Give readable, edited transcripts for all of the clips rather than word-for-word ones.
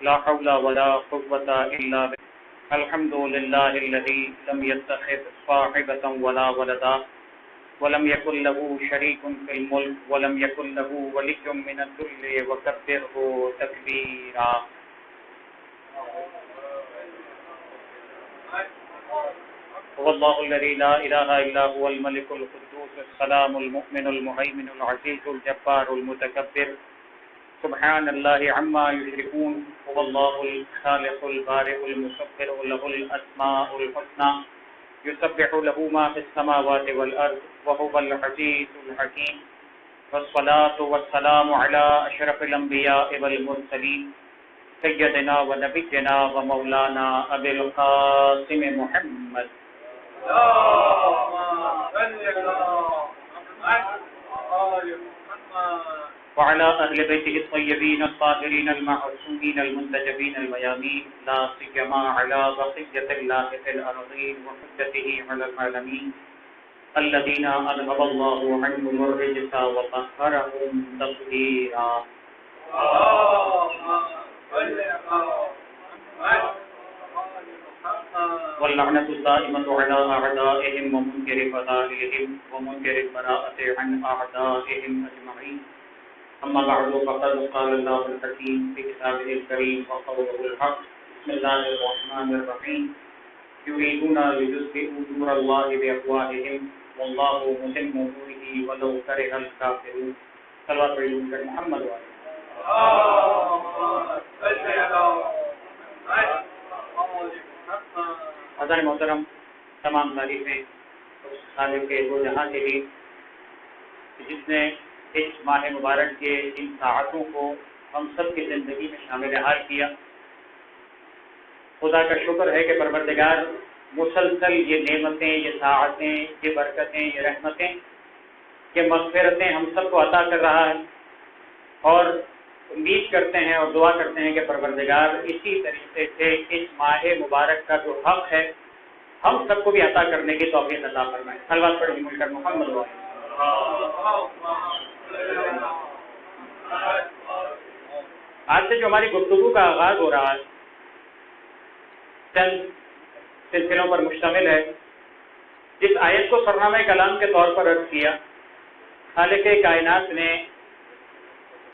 لا حول ولا قوة إلا بالله. الحمد لله الذي لم يتخذ صاحبة ولا ولدا ولم يكن له شريك في الملك ولم يكن له ولي من الذل وكبره تكبيرا. هو الله الذي لا إله إلا هو الملك القدوس السلام المؤمن المهيمن العزيز الجبار المتكبر. سبحان الله عما يشركون. هو الله الخالق البارئ المصور له الأسماء الحسنى يسبح له ما في السماوات والأرض وهو العزيز الحكيم. والصلاة والسلام على أشرف الأنبياء والمرسلين سيدنا ونبينا ومولانا أبي القاسم محمد وعلى أهل بيته الطيبين الطاهرين المعصومين المنتجبين الميامين لا سيما على بقية الله في الأرضين وحجته على العالمين الذين أذهب الله عنهم الرجس وطهرهم تطهيرا. واللعنة الدائمة على أعدائهم ومنكر فضائلهم ومنكر البراءة عن أعدائهم أجمعين. أما بعد فقد قال الله الحكيم في كتابه الكريم وقوله الحق. بسم الله الرحمن الرحيم. يريدون ليطفئوا نور الله بأفواههم والله متم نوره ولو كره الكافرون. صلوات علی محمد وعلى حضرات محترم، تمام تعریفیں اس خالق کے دو جہاں کے لیے جس نے اس ماہ مبارک کے ان ساعتوں کو ہم سب کی زندگی میں شامل حال کیا. خدا کا شکر ہے کہ پروردگار مسلسل یہ نعمتیں، یہ ساعتیں، یہ برکتیں، یہ رحمتیں، یہ مغفرتیں ہم سب کو عطا کر رہا ہے، اور امید کرتے ہیں اور دعا کرتے ہیں کہ پروردگار اسی طریقے سے اس ماہ مبارک کا جو حق ہے ہم سب کو بھی عطا کرنے کی توفیق عطا فرمائے. صلوات پڑھیں مل کر محمد وعلیہ. آج سے جو ہماری گفتگو کا آغاز ہو رہا ہے چند سلسلوں پر مشتمل ہے. جس آیت کو سرنامہ کلام کے طور پر عرض کیا، خالق کائنات نے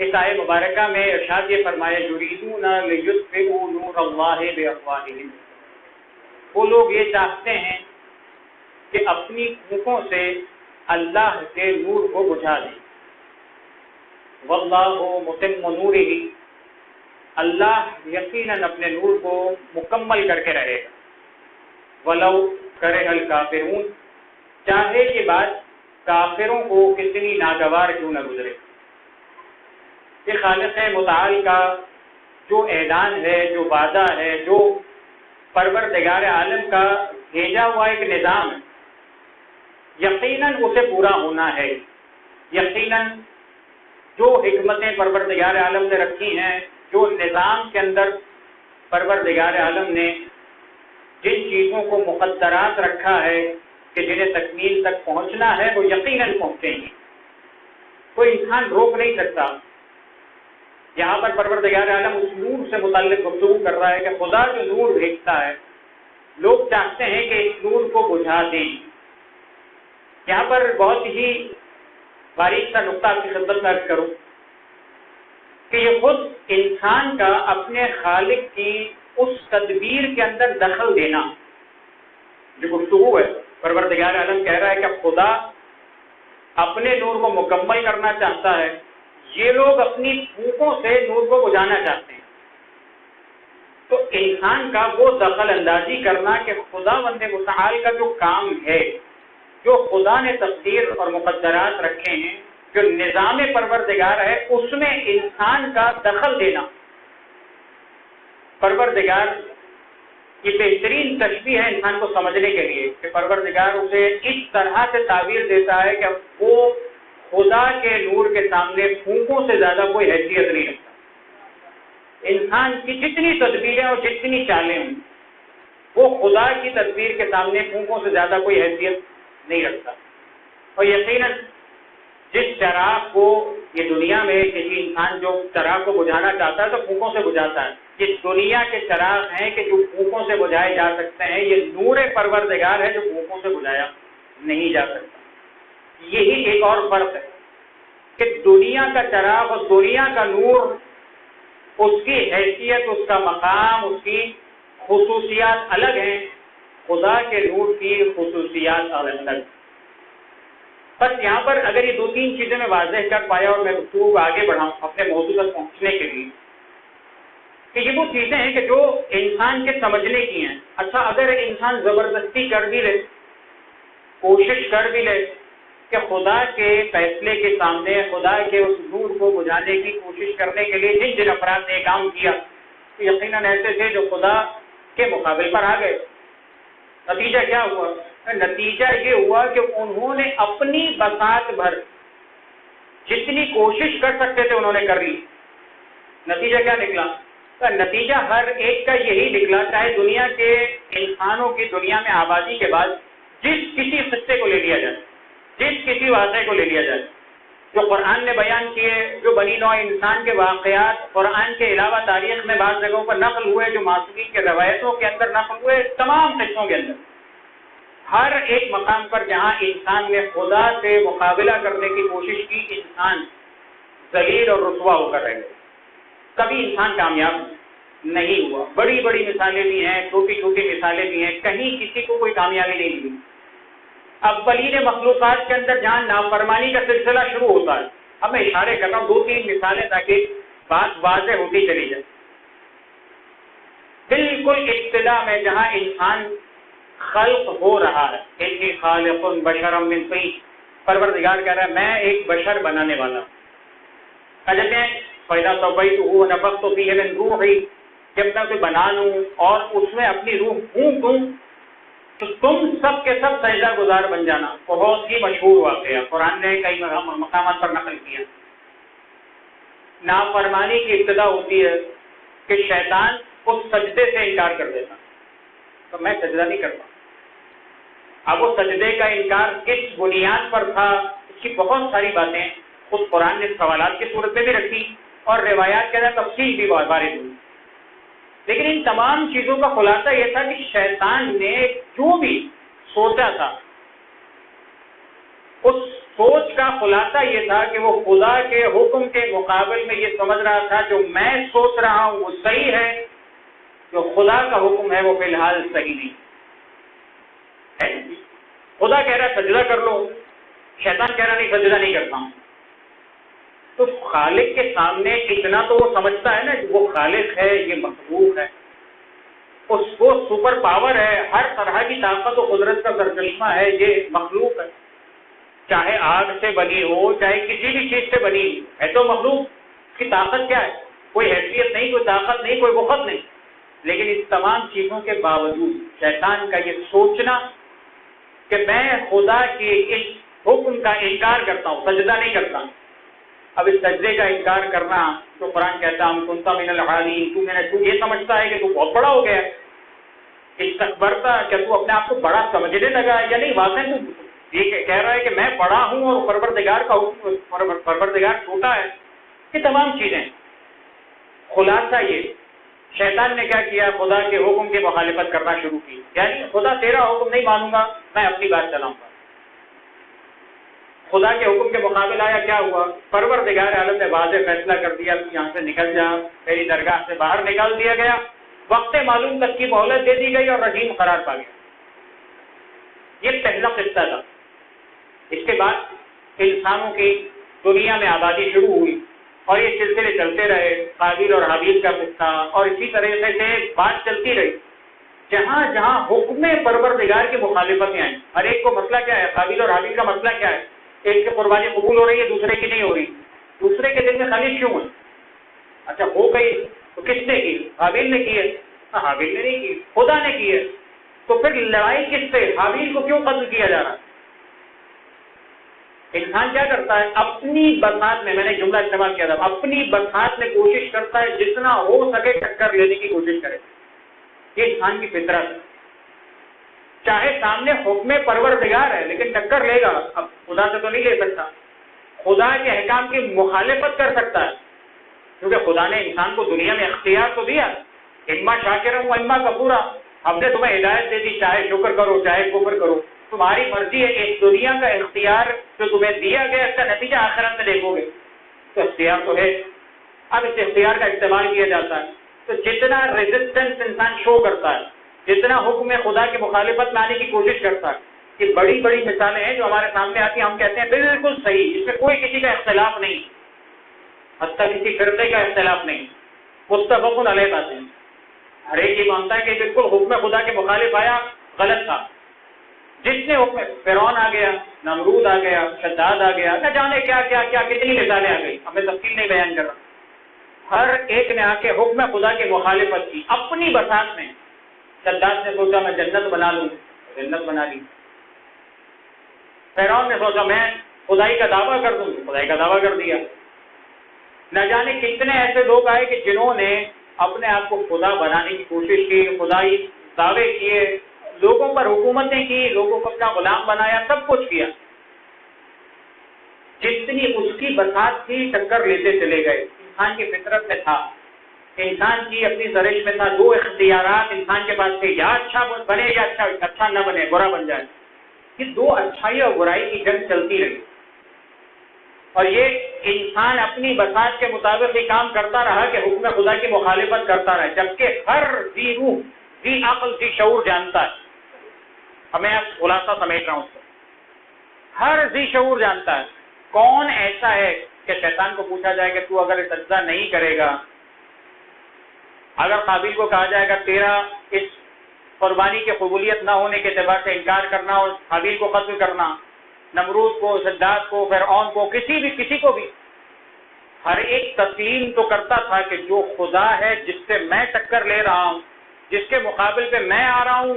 اس آیت مبارکہ میں ارشاد یہ فرمایا یریدون لیطفئوا نور اللہ بافواہہم. وہ لوگ یہ چاہتے ہیں کہ اپنی پھونکوں سے اللہ کے نور کو بجھا دیں. واللہ متم نورہ، اللہ یقیناً اپنے نور کو مکمل کر کے رہے گا. ولو کرہ الکافرون، چاہے یہ بات کافروں کو کتنی ناگوار کیوں نہ گزرے. یہ خالق متعال کا جو اعلان ہے، جو وعدہ ہے، جو پروردگار عالم کا بھیجا ہوا ایک نظام ہے، یقیناً اسے پورا ہونا ہے. یقیناً جو حکمتیں پروردگار عالم نے رکھی ہیں، جو نظام کے اندر پروردگار عالم نے جن چیزوں کو مقدرات رکھا ہے کہ جنہیں تکمیل تک پہنچنا ہے، وہ یقیناً پہنچیں گے. کوئی انسان روک نہیں سکتا. یہاں پر پروردگار عالم اس نور سے متعلق گفتگو کر رہا ہے کہ خدا جو نور بھیجتا ہے، لوگ چاہتے ہیں کہ اس نور کو بجھا دیں. یہاں پر بہت ہی باریک سا نقطہ آپ کی خدمت میں عرض کروں کہ یہ خود انسان کا اپنے خالق کی اس تدبیر کے اندر دخل دینا جو گفتگو ہے. پروردگار عالم کہہ رہا ہے کہ خدا اپنے نور کو مکمل کرنا چاہتا ہے، یہ لوگ اپنی پھونکوں سے نور کو بجھانا چاہتے ہیں. تو انسان کا وہ دخل اندازی کرنا کہ خدا بند متعال کا جو کام ہے، جو خدا نے تقدیر اور مقدرات رکھے ہیں، جو نظام پروردگار ہے، اس میں انسان کا دخل دینا. پروردگار کی بہترین تشبیہ ہے انسان کو سمجھنے کے لیے کہ پروردگار اسے اس طرح سے تعبیر دیتا ہے کہ وہ خدا کے نور کے سامنے پھونکوں سے زیادہ کوئی حیثیت نہیں رکھتا. انسان کی جتنی تدبیریں اور جتنی چالیں ہوں، وہ خدا کی تدبیر کے سامنے پھونکوں سے زیادہ کوئی حیثیت نہیں رکھتا. اور یقیناً جس چراغ کو یہ دنیا میں کسی انسان جو چراغ کو بجھانا چاہتا ہے تو پھونکوں سے بجھاتا ہے، یہ دنیا کے چراغ ہیں کہ جو پھونکوں سے بجھائے جا سکتے ہیں، یہ نور پروردگار ہے جو پھونکوں سے بجھایا نہیں جا سکتا۔ یہی ایک اور فرق ہے کہ دنیا کا چراغ اور دنیا کا نور، اس کی حیثیت، اس کا مقام، اس کی خصوصیات الگ ہیں، خدا کے نور کی خصوصیات الگ۔ بس یہاں پر اگر یہ دو تین چیزیں میں واضح کر پایا اور میں گفتگو کو آگے بڑھاؤں اپنے موضوع تک پہنچنے کے لیے، کہ یہ وہ چیزیں ہیں کہ جو انسان کے سمجھنے کی ہیں۔ اچھا، اگر انسان زبردستی کر بھی لے، کوشش کر بھی لے کہ خدا کے فیصلے کے سامنے خدا کے اس نور کو بجھانے کی کوشش کرنے کے لیے جن جن افراد نے کام کیا، تو یقیناً ایسے تھے جو خدا کے مقابل پر آ گئے۔ نتیجہ کیا ہوا؟ نتیجہ یہ ہوا کہ انہوں نے اپنی بساط بھر جتنی کوشش کر سکتے تھے انہوں نے کر لی۔ نتیجہ کیا نکلا؟ نتیجہ ہر ایک کا یہی نکلا، چاہے دنیا کے انسانوں کی دنیا میں آبادی کے بعد جس کسی خطے کو لے لیا جائے، جس کسی واقعے کو لے لیا جائے جو قرآن نے بیان کیے، جو بنی نوع انسان کے واقعات قرآن کے علاوہ تاریخ میں بعض جگہوں پر نقل ہوئے، جو معصومین کے روایتوں کے اندر نقل ہوئے، تمام قصوں کے اندر ہر ایک مقام پر جہاں انسان نے خدا سے مقابلہ کرنے کی کوشش کی، انسان ذلیل اور رسوا ہو کر رہ گئے۔ کبھی انسان کامیاب نہیں ہوا۔ بڑی بڑی مثالیں بھی ہیں، چھوٹی چھوٹی مثالیں بھی ہیں، کہیں کسی کو کوئی کامیابی نہیں ملی۔ اولین مخلوقات کے اندر جہاں نافرمانی کا سلسلہ شروع ہوتا ہے، اب میں اشارے کر رہا ہوں دو تین مثالیں تاکہ بات واضح ہوتی چلی جائے۔ بالکل ابتدا میں جہاں انسان خلق ہو رہا ہے، انی خالق بشرا من طین، پروردگار کہہ رہا ہے میں ایک بشر بنانے والا ہوں۔ کہتے ہیں فَإِذَا سَوَّيْتُهُ وَنَفَخْتُ فِيهِ مِن رُوحِي، جب میں اسے بنا لوں اور اس میں اپنی روح پھونک دوں تو تم سب کے سب سجدہ گزار بن جانا۔ بہت ہی مشہور واقعہ، قرآن نے کئی مقامات پر نقل کیا۔ نافرمانی کی ابتدا ہوتی ہے کہ شیطان اس سجدے سے انکار کر دیتا، تو میں سجدہ نہیں کرتا۔ اب وہ سجدے کا انکار کس بنیاد پر تھا، اس کی بہت ساری باتیں خود قرآن نے سوالات کی صورت میں بھی رکھی اور روایات کے اندر تفصیل بھی وارد ہوئی، لیکن ان تمام چیزوں کا خلاصہ یہ تھا کہ شیطان نے جو بھی سوچا تھا، اس سوچ کا خلاصہ یہ تھا کہ وہ خدا کے حکم کے مقابل میں یہ سمجھ رہا تھا جو میں سوچ رہا ہوں وہ صحیح ہے، جو خدا کا حکم ہے وہ فی الحال صحیح نہیں ہے۔ خدا کہہ رہا ہے سجدہ کر لو، شیطان کہہ رہا نہیں سجدہ نہیں کرتا ہوں۔ تو خالق کے سامنے اتنا تو وہ سمجھتا ہے نا کہ وہ خالق ہے، یہ مخلوق ہے، اس کو سپر پاور ہے، ہر طرح کی طاقت و قدرت کا سرچشمہ ہے، یہ مخلوق ہے، چاہے آگ سے بنی ہو چاہے کسی بھی چیز سے بنی ہے تو مخلوق، اس کی طاقت کیا ہے؟ کوئی حیثیت نہیں، کوئی طاقت نہیں، کوئی وقت نہیں۔ لیکن اس تمام چیزوں کے باوجود شیطان کا یہ سوچنا کہ میں خدا کے اس حکم کا انکار کرتا ہوں، سجدہ نہیں کرتا۔ اب اس سجدے کا انکار کرنا تو قرآن کہتا ہم کنتا من العالین، تو یہ سمجھتا ہے کہ تو بہت بڑا ہو گیا، استکبرتا، کیا تو اپنے آپ کو بڑا سمجھنے لگا یا نہیں؟ واقعی تو یہ کہہ رہا ہے کہ میں بڑا ہوں اور پروردگار کا حکم، پروردگار چھوٹا ہے۔ یہ تمام چیزیں خلاصہ یہ شیطان نے کیا کیا؟ خدا کے حکم کی مخالفت کرنا شروع کی، یعنی خدا تیرا حکم نہیں مانوں گا، میں اپنی بات چلاؤں گا۔ خدا کے حکم کے مقابل آیا، کیا ہوا؟ پروردگار عالم نے واضح فیصلہ کر دیا تو یہاں سے نکل جا، میری درگاہ سے باہر نکال دیا گیا، وقت معلوم تک کی مہلت دے دی گئی اور رجیم قرار پا گیا۔ یہ پہلا قصہ تھا۔ اس کے بعد انسانوں کی دنیا میں آبادی شروع ہوئی اور یہ سلسلے چلتے رہے، قابیل اور حابیل کا قصہ، اور اسی طریقے سے بات چلتی رہی۔ جہاں جہاں حکم پروردگار کی مخالفتیں آئیں، ہر ایک کو مسئلہ کیا ہے؟ قابیل اور حابیل کا مسئلہ کیا ہے؟ ایک کی قربانی قبول ہو رہی ہے، دوسرے کی نہیں ہو رہی، دوسرے کے دل میں خلیج کیوں ہے؟ اچھا ہو گئی تو کس نے کی؟ حابیل نے کی ہے؟ حابیل نے نہیں کی، خدا نے کی ہے۔ تو پھر لڑائی کس سے؟ حابیل کو کیوں قتل کیا جا رہا ہے؟ انسان کیا کرتا ہے؟ اپنی بساط میں نے جملہ استعمال کیا تھا، اپنی بساط میں کوشش کرتا ہے جتنا ہو سکے ٹکر لینے کی کوشش کرے۔ یہ انسان کی فطرت ہے، چاہے سامنے حکم پروردگار ہے لیکن ٹکر لے گا۔ اب خدا سے تو نہیں لے سکتا، خدا کے احکام کی مخالفت کر سکتا ہے، کیونکہ خدا نے انسان کو دنیا میں اختیار تو دیا اما شاکرا و اما کفورا، ہم نے تمہیں ہدایت دے دی، چاہے شکر کرو چاہے کفر کرو، تمہاری مرضی ہے۔ اس دنیا کا اختیار جو تمہیں دیا گیا اس کا نتیجہ آخرت میں دیکھو گے، تو اختیار تو ہے، اب اس اختیار کا استعمال کیا جاتا ہے۔ تو جتنا ریزسٹنس انسان شو کرتا ہے، جتنا حکم خدا کی مخالفت میں آنے کی کوشش کرتا ہے، یہ بڑی بڑی مثالیں ہیں جو ہمارے سامنے آتی ہیں، ہم کہتے ہیں بالکل صحیح، اس میں کوئی کسی کا اختلاف نہیں، حتیٰ کسی فرقے کا اختلاف نہیں، متفق علیہ باتیں ہیں۔ ہر ایک یہ مانتا ہے کہ بالکل حکم خدا کے مخالف آیا، غلط تھا۔ جس نے حکم، فرعون آ گیا، نمرود آ گیا، شداد آ گیا، نہ جانے کیا کیا کیا کتنی مثالیں آ گئی، ہمیں تفصیل نہیں بیان کر رہا۔ ہر ایک نے آ کے حکم خدا کی مخالفت کی اپنی بساط میں۔ شداد نے سوچا میں جنت بنا لوں، جنت بنا لی۔ فرعون نے سوچا میں خدائی کا دعویٰ کر دوں، خدائی کا دعویٰ کر دیا۔ نہ جانے کتنے ایسے لوگ آئے کہ جنہوں نے اپنے آپ کو خدا بنانے کی کوشش کی، خدائی دعوے کیے، لوگوں پر حکومتیں کی، لوگوں کو اپنا غلام بنایا، سب کچھ کیا۔ جتنی اس کی بساط تھی ٹکر لیتے چلے گئے، انسان کی فطرت میں تھا، انسان کی اپنی زرش میں تھا، دو اختیارات انسان کے پاس تھے، یا اچھا بنے یا اچھا نہ بنے، برا بن جائے۔ یہ دو اچھائی اور برائی کی جنگ چلتی رہی، اور یہ انسان اپنی بساط کے مطابق ہی کام کرتا رہا کہ حکم خدا کی مخالفت کرتا رہا، جبکہ ہر ذی روح، ذی عقل، ذی شعور جانتا ہے۔ ہمیں اب خلاصہ سمیٹ رہا ہوں اس کو۔ ہر ذی شعور جانتا ہے کون ایسا ہے کہ شیطان کو پوچھا جائے کہ تو اگر سجدہ نہیں کرے گا، اگر قابل کو کہا جائے گا تیرا اس قربانی کی قبولیت نہ ہونے کے اعتبار سے انکار کرنا اور قابل کو قتل کرنا، نمرود کو، شداد کو، فرعون کو، کسی کو بھی، ہر ایک تسلیم تو کرتا تھا کہ جو خدا ہے جس سے میں ٹکر لے رہا ہوں، جس کے مقابل پہ میں آ رہا ہوں،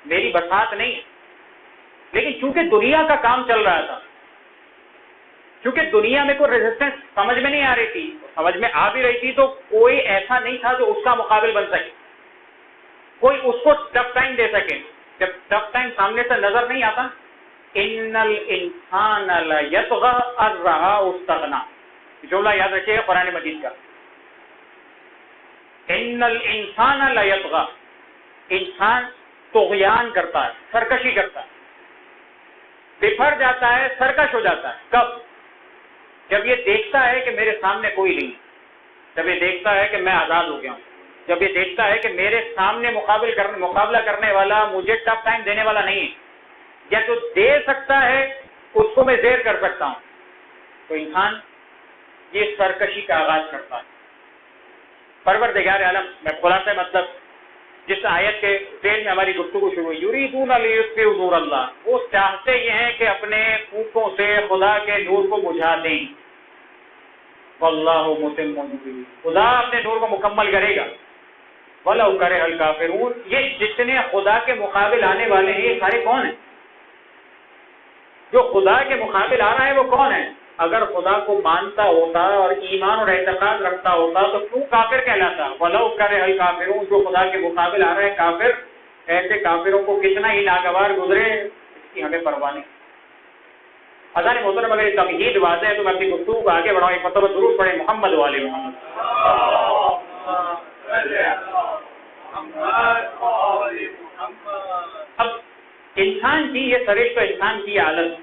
میری بساط نہیں ہے۔ لیکن چونکہ دنیا کا کام چل رہا تھا، چونکہ دنیا میں کوئی ریزسٹنس سمجھ میں نہیں آ رہی تھی، سمجھ میں آ بھی رہی تھی تو کوئی ایسا نہیں تھا جو اس کا مقابل بن سکے، کوئی اس کو ٹف ٹائم دے سکے۔ جب ٹف ٹائم سامنے سے نظر نہیں آتا، ان الانسان لیطغی ان رآہ استغنی، جملہ یاد رکھیے قرآن مجید کا، ان الانسان لیطغی، انسان طغیان کرتا ہے، سرکشی کرتا ہے، بفر جاتا ہے، سرکش ہو جاتا ہے۔ کب؟ جب یہ دیکھتا ہے کہ میرے سامنے کوئی نہیں، جب یہ دیکھتا ہے کہ میں آزاد ہو گیا ہوں، جب یہ دیکھتا ہے کہ میرے سامنے مقابلہ کرنے والا مجھے ٹف ٹائم دینے والا نہیں ہے، یا جو دے سکتا ہے اس کو میں زیر کر سکتا ہوں، تو انسان یہ سرکشی کا آغاز کرتا ہے۔ پروردگار عالم، میں خلاصہ مطلب جس آیت کے ذیل میں ہماری گفتگو شروع ہوئی، یریدون لیطفئوا نور اللہ، وہ چاہتے یہ ہیں کہ اپنے پھونکوں سے خدا کے نور کو بجھا دیں۔ واللہ متم نورہ، خدا اپنے نور کو مکمل کرے گا۔ ولو کرہ الکافرون، یہ جتنے خدا کے مقابل آنے والے ہیں یہ سارے کون ہیں؟ جو خدا کے مقابل آ رہا ہے وہ کون ہے؟ اگر خدا کو مانتا ہوتا اور ایمان اور اعتقاد رکھتا ہوتا تو کیوں کافر کہلاتا؟ ولو کرہ الکافرون، جو خدا کے مقابل آ رہا ہے کافر، ایسے کافروں کو کتنا ہی ناگوار گزرے اس کی ہمیں پرواہ نہیں۔ اذان محترم، اگر یہ تمہید واضح ہے تو میں اپنی گفتگو کو آگے بڑھاؤں۔ ایک مرتبہ درود پڑھیں محمد والے محمد۔ اب انسان کی یہ سرشت و انسان کی حالت،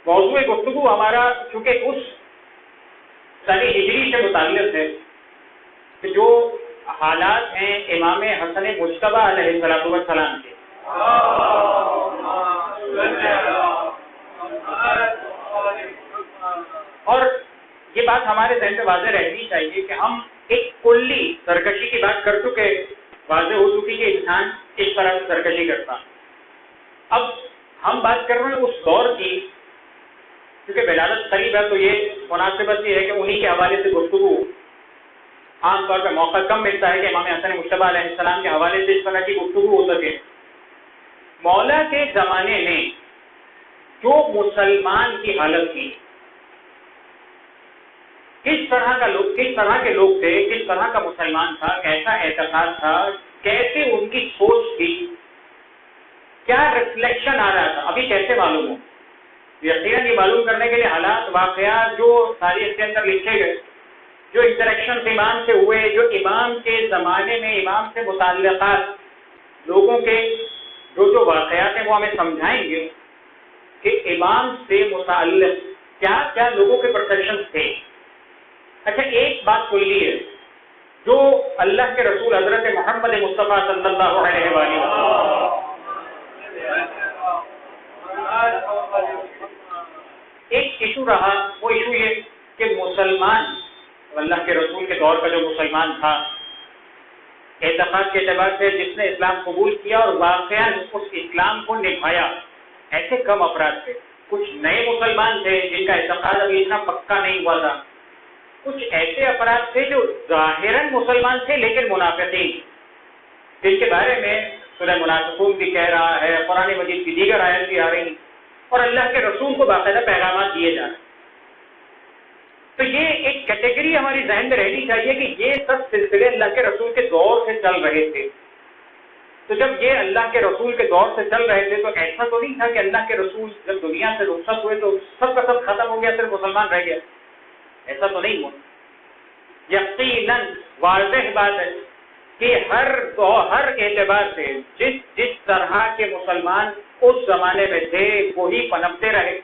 موضوع گفتگو ہمارا چونکہ اس سنی ہجری سے متعلق ہے کہ جو حالات ہیں امام حسن مجتبی علیہ السلام کے، اور یہ بات ہمارے ذہن میں واضح رہنی چاہیے کہ ہم ایک کلی سرکشی کی بات کر چکے، واضح ہو چکی کہ انسان اس طرح سے سرکشی کرتا۔ اب ہم بات کر رہے ہیں اس دور کی، کیونکہ ولادت قریب ہے تو یہ مناسبت یہ ہے کہ انہی کے حوالے سے گفتگو، عام طور پہ موقع کم ملتا ہے کہ امام حسن مجتبی علیہ السلام کے حوالے سے اس طرح کی گفتگو ہو سکے۔ مولا کے زمانے میں جو مسلمان کی حالت تھی، کس طرح کے لوگ تھے، کس طرح کا مسلمان تھا، کیسا اعتقاد تھا، کیسے ان کی سوچ تھی، کیا ریفلیکشن آ رہا تھا، ابھی کیسے معلوم ہو؟ یقیناً یہ معلوم کرنے کے لیے حالات، واقعات جو تاریخ کے اندر لکھے گئے جو انٹریکشن امام سے ہوئے، جو امام کے زمانے میں امام سے متعلقات لوگوں کے جو واقعات ہیں وہ ہمیں سمجھائیں گے کہ امام سے متعلق کیا کیا لوگوں کے پرسیپشن تھے۔ اچھا، ایک بات کلی ہے جو اللہ کے رسول حضرت محمد مصطفیٰ صلی اللہ علیہ وآلہ وسلم، ایک ایشو رہا، وہ ایشو یہ کہ مسلمان، اللہ کے رسول کے دور کا جو مسلمان تھا، اعتقاد کے اعتبار سے جس نے اسلام قبول کیا اور واقعاً اس اسلام کو نبھایا، ایسے کم افراد تھے۔ کچھ نئے مسلمان تھے جن کا اعتقاد ابھی اتنا پکا نہیں ہوا تھا، کچھ ایسے افراد تھے جو ظاہراً مسلمان تھے لیکن منافقین، جن کے بارے میں سورہ منافقون بھی کہہ رہا ہے، قرآن مجید کی دیگر آیت بھی آ رہی اور اللہ کے رسول کو باقاعدہ پیغامات دیے جا رہے ہیں۔ تو یہ ایک کیٹیگری ہماری ذہن میں رہنی چاہیے کہ یہ سب سلسلے اللہ کے رسول کے دور سے چل رہے تھے۔ تو جب یہ اللہ کے رسول کے دور سے چل رہے تھے تو ایسا تو نہیں تھا کہ اللہ کے رسول جب دنیا سے رخصت ہوئے تو سب کا سب ختم ہو گیا، صرف مسلمان رہ گیا، ایسا تو نہیں ہوا۔ یقیناً واضح بات ہے کہ ہر اعتبار سے جس طرح کے مسلمان اس زمانے میں تھے وہی پنپتے رہے،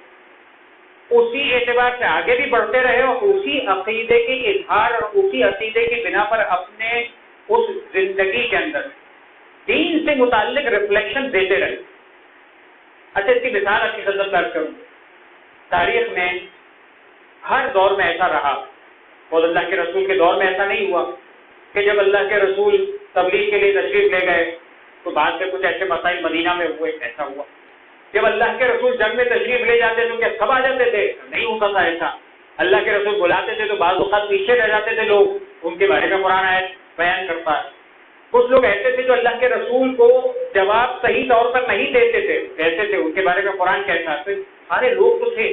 اسی اعتبار سے آگے بھی بڑھتے رہے اور اسی عقیدے کے اظہار اور اسی عقیدے کی بنا پر اپنے اس زندگی کے اندر دین سے متعلق ریفلیکشن دیتے رہے۔ اچھا، اس کی مثال آپ کی خدمت میں کروں، تاریخ میں ہر دور میں ایسا رہا، اور اللہ کے رسول کے دور میں ایسا نہیں ہوا کہ جب اللہ کے رسول تبلیغ کے لیے تشریف لے گئے تو بعد میں کچھ ایسے مسائل مدینہ میں ہوئے، ایسا ہوا۔ جب اللہ کے رسول جنگ میں تشریف لے جاتے تو کیا سب آ جاتے تھے؟ نہیں ہوتا تھا ایسا۔ اللہ کے رسول بلاتے تھے تو بعض اوقات پیچھے رہ جاتے تھے لوگ، ان کے بارے میں قرآن آیت بیان کرتا ہے۔ کچھ لوگ ایسے تھے جو اللہ کے رسول کو جواب صحیح طور پر نہیں دیتے تھے، ایسے تھے، ان کے بارے میں قرآن کہتا ہے۔ سارے لوگ تو تھے،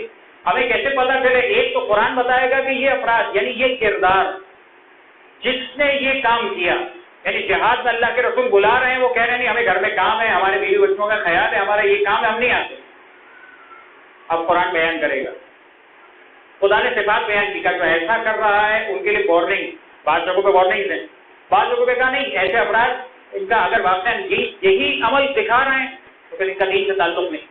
ہمیں کیسے پتا چلے؟ ایک تو قرآن بتائے گا کہ یہ افراد، یعنی یہ کردار جس نے یہ کام کیا، یعنی جہاد میں اللہ کے رسول بلا رہے ہیں، وہ کہہ رہے ہیں نہیں ہمیں گھر میں کام ہے، ہمارے بیوی بچوں کا خیال ہے، ہمارا یہ کام ہے، ہم نہیں آتے۔ اب قرآن بیان کرے گا، خدا نے صفات بیان کی، جو ایسا کر رہا ہے ان کے لیے وارننگ، بعض جگہوں پہ وارننگ ہے، بعض جگہوں پہ کہا نہیں ایسے افراد ان کا اگر واقعا یہی عمل دکھا رہے ہیں تو پھر ان کا دین سے تعلق نہیں۔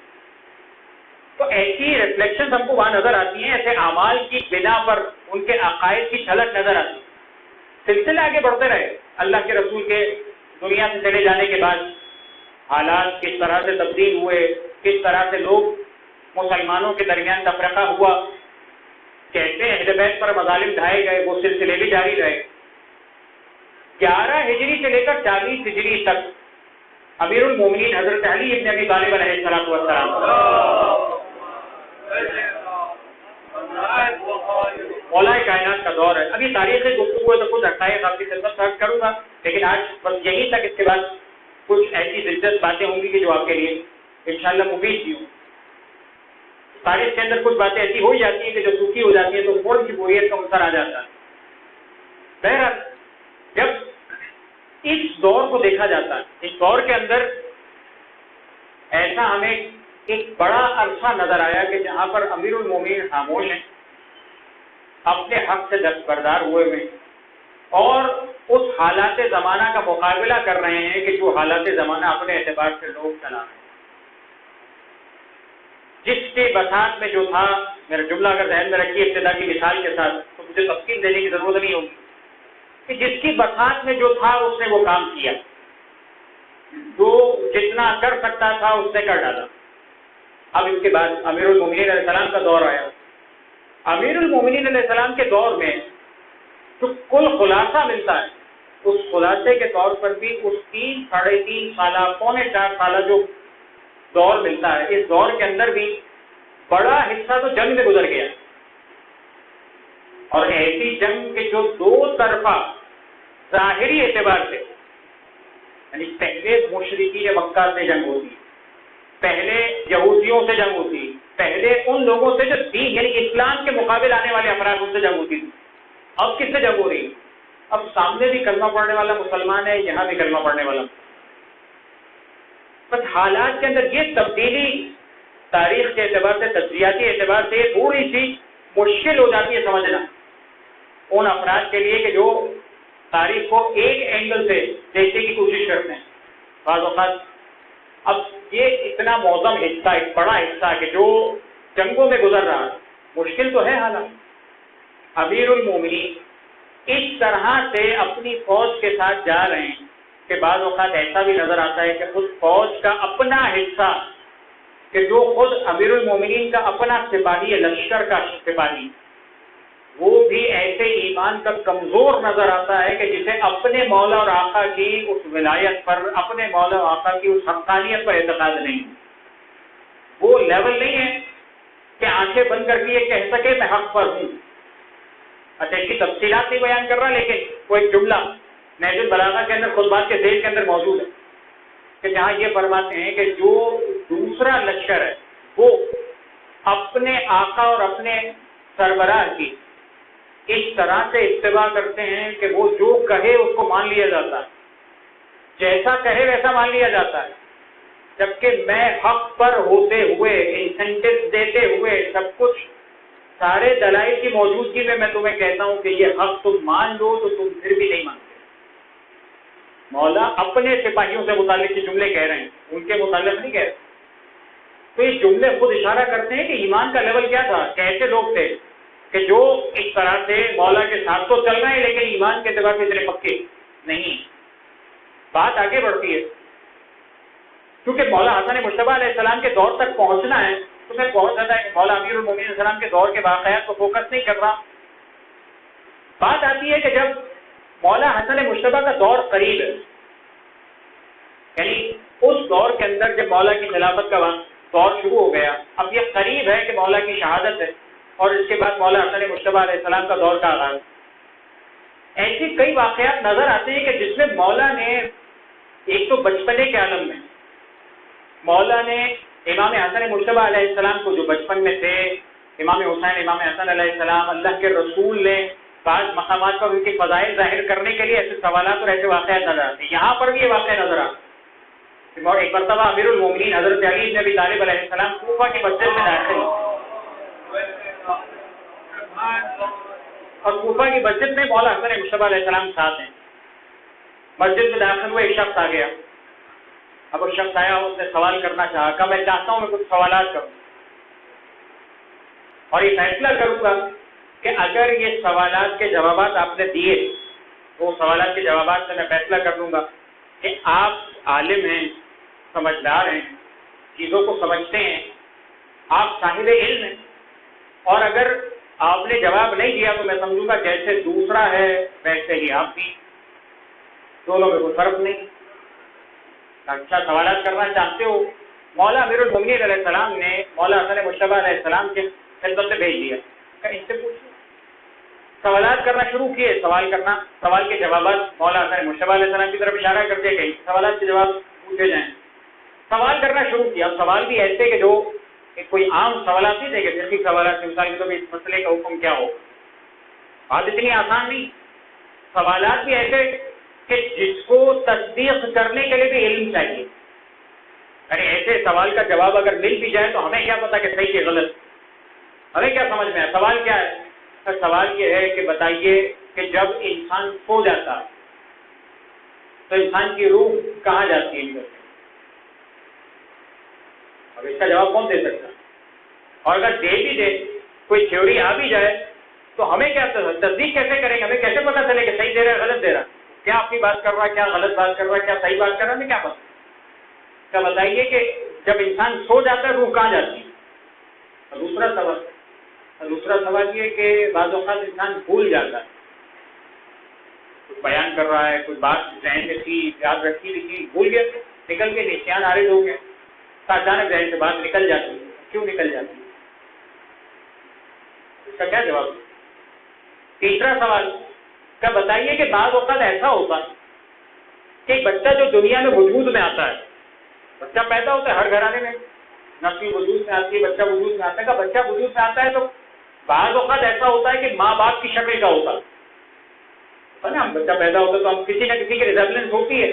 تو ایسی ریفلیکشن ہم کو وہاں نظر آتی ہیں، ایسے اعمال کی بنا پر ان کے عقائد کی جھلک نظر آتی ہے۔ سلسلے آگے بڑھتے رہے، اللہ کے رسول کے دنیا سے چلے جانے کے بعد حالات کس طرح سے تبدیل ہوئے، کس طرح سے لوگ مسلمانوں کے درمیان تفرقہ ہوا، کیسے اہل بیت پر مظالم ڈھائے گئے، وہ سلسلے بھی جاری رہے۔ 11 ہجری سے لے کر 40 ہجری تک امیر المومنین حضرت علی ابن ابی طالب علیہ السلام مولا کائنات کا دور ہے۔ ابھی تاریخی گفتگو ہے تو کچھ حقائق آپ کی خدمت میں کروں گا، لیکن آج بس یہیں تک، اس کے بعد کچھ ایسی دلچسپ باتیں ہوں گی کہ جو آپ کے لیے انشاءاللہ مفید بھی ہوں۔ تاریخ کے اندر کچھ باتیں ایسی ہو جاتی ہیں کہ جو سوکھی ہو جاتی ہیں تو فوراً کی بوریت کا عنصر آ جاتا ہے۔ بہرحال جب اس دور کو دیکھا جاتا ہے، اس دور کے اندر ایسا ہمیں ایک بڑا عرصہ نظر آیا کہ جہاں پر امیر المومنین خاموش ہیں، اپنے حق سے دستبردار ہوئے ہوئے اور اس حالات زمانہ کا مقابلہ کر رہے ہیں کہ جو حالات زمانہ اپنے اعتبار سے لوگ چلا رہے ہیں۔ جس کے بساط میں جو تھا، میرا جملہ اگر ذہن میں رکھیے ابتدا کی مثال کے ساتھ تو مجھے تفصیل دینے کی ضرورت نہیں ہوگی کہ جس کی بساط میں جو تھا اس نے وہ کام کیا، جو جتنا کر سکتا تھا اس نے کر ڈالا۔ اب اس کے بعد امیر المومنین علیہ السلام کا دور آیا۔ امیر المومنین علیہ السلام کے دور میں جو کل خلاصہ ملتا ہے، اس خلاصے کے طور پر بھی اس 3 ساڑھے 3 سالہ پونے 4 سالہ جو دور ملتا ہے، اس دور کے اندر بھی بڑا حصہ تو جنگ میں گزر گیا، اور ایسی جنگ کے جو 2 طرفہ ظاہری اعتبار سے، یعنی پہلے مشرکین مکہ سے جنگ ہوتی، پہلے یہودیوں سے جنگ ہوتی، پہلے ان لوگوں سے جو دین یعنی اسلام کے مقابل آنے والے افراد ان سے جنگ ہوتی تھی۔ اب کس سے جنگ ہو رہی؟ اب سامنے بھی کلمہ پڑھنے والا مسلمان ہے، یہاں بھی کلمہ پڑھنے والا۔ بس حالات کے اندر یہ تبدیلی تاریخ کے اعتبار سے، تجزیاتی اعتبار سے تھوڑی سی مشکل ہو جاتی ہے سمجھنا۔ ان افراد کے لیے کہ جو تاریخ کو ایک اینگل سے دیکھنے کی کوشش کرتے ہیں. بعض اوقات اب یہ اتنا معظم حصہ، ایک بڑا حصہ کہ جو جنگوں میں گزر رہا ہے، مشکل تو ہے حالات. امیر المومنین اس طرح سے اپنی فوج کے ساتھ جا رہے ہیں کہ بعض اوقات ایسا بھی نظر آتا ہے کہ خود فوج کا اپنا حصہ، کہ جو خود امیر المومنین کا اپنا سپاہی ہے، لشکر کا سپاہی، وہ بھی ایسے ایمان کا کمزور نظر آتا ہے کہ جسے اپنے مولا اور آقا کی اس ولایت پر، اپنے مولا اور آقا کی اس حقانیت پر اعتقاد نہیں. وہ لیول نہیں ہے کہ آنکھیں بند کر کے یہ کہہ سکے میں حق پر ہوں. اچھا، اس کی تفصیلات نہیں بیان کر رہا، لیکن وہ ایک جملہ نہج البلاغہ کے اندر خطبات کے ذیل کے اندر موجود ہے کہ جہاں یہ فرماتے ہیں کہ جو دوسرا لشکر ہے وہ اپنے آقا اور اپنے سربراہ کی اس طرح سے اتباع کرتے ہیں کہ وہ جو کہے اس کو مان لیا جاتا ہے، جیسا کہے ویسا مان لیا جاتا ہے. جبکہ میں حق پر ہوتے ہوئے، انسینٹو دیتے ہوئے، سب کچھ سارے دلائل کی موجودگی میں تمہیں کہتا ہوں کہ یہ حق تم مان لو تو تم پھر بھی نہیں مانتے. مولا اپنے سپاہیوں سے متعلق یہ جملے کہہ رہے ہیں، ان کے متعلق نہیں کہہ رہے. تو یہ جملے خود اشارہ کرتے ہیں کہ ایمان کا لیول کیا تھا، کیسے لوگ تھے کہ جو اس طرح سے مولا کے ساتھ تو چل رہے ہیں لیکن ایمان کے اعتبار سے اتنے پکے نہیں. بات آگے بڑھتی ہے، کیونکہ مولا حسن مجتبی علیہ السلام کے دور تک پہنچنا ہے تو میں بہت زیادہ مولا امیر المومنین علیہ السلام کے دور کے واقعات کو فوکس نہیں کر رہا. بات آتی ہے کہ جب مولا حسن مجتبی کا دور قریب ہے، یعنی اس دور کے اندر جب مولا کی خلافت کا دور شروع ہو گیا، اب یہ قریب ہے کہ مولا کی شہادت ہے اور اس کے بعد مولا حسن مجتبی علیہ السلام کا دور کا آغاز. ایسے کئی واقعات نظر آتے ہیں کہ جس میں مولا نے ایک تو بچپنے کے عالم میں مولا نے امام حسن مجتبی علیہ السلام کو جو بچپن میں تھے، امام حسین، امام حسن علیہ السلام، اللہ کے رسول نے بعض مقامات پر ان کے فضائل ظاہر کرنے کے لیے ایسے سوالات اور ایسے واقعات نظر آتے ہیں. یہاں پر بھی یہ واقعہ نظر آتا ہے. اور ایک مرتبہ امیر المومنین حضرت علی بن ابی طالب علیہ السلام کوفہ کی مسجد میں داخل، اور کوفہ کی مسجد میں مولا حسن مجتبی علیہ السلام ساتھ ہیں. مسجد میں داخل ہوئے، ایک شخص آ گیا. اب وہ شخص آیا، اس نے سوال کرنا چاہا کہ میں چاہتا ہوں میں کچھ سوالات کروں اور یہ فیصلہ کروں گا کہ اگر یہ سوالات کے جوابات آپ نے دیے وہ سوالات کے جوابات سے میں فیصلہ کر لوں گا کہ آپ عالم ہیں، سمجھدار ہیں، چیزوں کو سمجھتے ہیں، آپ صاحب علم ہیں، اور اگر آپ نے جواب نہیں دیا تو میں سمجھوں گا جیسے دوسرا ہے ویسے ہی آپ بھی، دونوں میں کوئی فرق نہیں. اچھا سوالات کرنا چاہتے ہو؟ مولا امیر المومنین علیہ السلام نے مولا حسن مجتبی علیہ السلام کے خدمت سے بھیج دیا کہ ان سے پوچھو. سوالات کرنا شروع کیے، سوال کرنا، سوال کے جوابات مولا حسن مجتبی علیہ السلام کی طرف اشارہ کرتے گئے، سوالات کے جواب پوچھے جائیں. سوال کرنا شروع کیا. سوال بھی ایسے کہ جو کوئی عام سوالات نہیں تھے کہ فقہی سوالات کے مثال کے طور پہ اس مسئلے کا حکم کیا ہو. بات اتنی آسان نہیں. سوالات بھی ایسے کہ جس کو تصدیق کرنے کے لیے بھی علم چاہیے. یعنی ایسے سوال کا جواب اگر مل بھی جائے تو ہمیں کیا پتا کہ صحیح کہ غلط، ہمیں کیا سمجھ میں ہے. سوال کیا ہے؟ سوال یہ ہے کہ بتائیے کہ جب انسان سو جاتا ہے تو انسان کی روح کہاں جاتی ہے؟ اب اس کا جواب کون دے سکتا ہے؟ اور اگر دے بھی دے، کوئی تھیوری آ بھی جائے تو ہمیں کیا تصدیق کیسے کریں گے؟ ہمیں کیسے پتا چلے کہ صحیح دے رہا ہے غلط دے رہا ہے؟ کیا اپنی بات کر رہا ہے، کیا غلط بات کر رہا ہے، کیا صحیح بات کر رہا ہے، ہمیں کیا پتا؟ کیا بتائیے کہ جب انسان سو جاتا ہے روح کہاں جاتی ہے؟ اور دوسرا سوال یہ کہ بعض اوقات انسان بھول جاتا ہے، کچھ بیان کر رہا ہے، کوئی بات ذہن میں تھی، یاد رکھی ہوئی تھی، بھول گیا، نکل کے نشان عارض ہو گیا، اچانک ذہن سے بات نکل جاتی ہے. کیوں نکل جاتی ہے؟ اس کا کیا جواب؟ تیسرا سوال کیا بتائیے کہ بعض اوقات ایسا ہوتا ہے کہ ایک بچہ جو دنیا میں وجود میں آتا ہے، بچہ پیدا ہوتا ہے ہر گھرانے میں، نسل وجود میں آتی ہے، بچہ وجود میں آتا ہے. کہ بچہ وجود میں آتا ہے تو بعض اوقات ایسا ہوتا ہے کہ ماں باپ کی شکل کا ہوتا ہے نا. بچہ پیدا ہوتا ہے تو ہم کسی نہ کسی کی ریزمبلنس ہوتی ہے.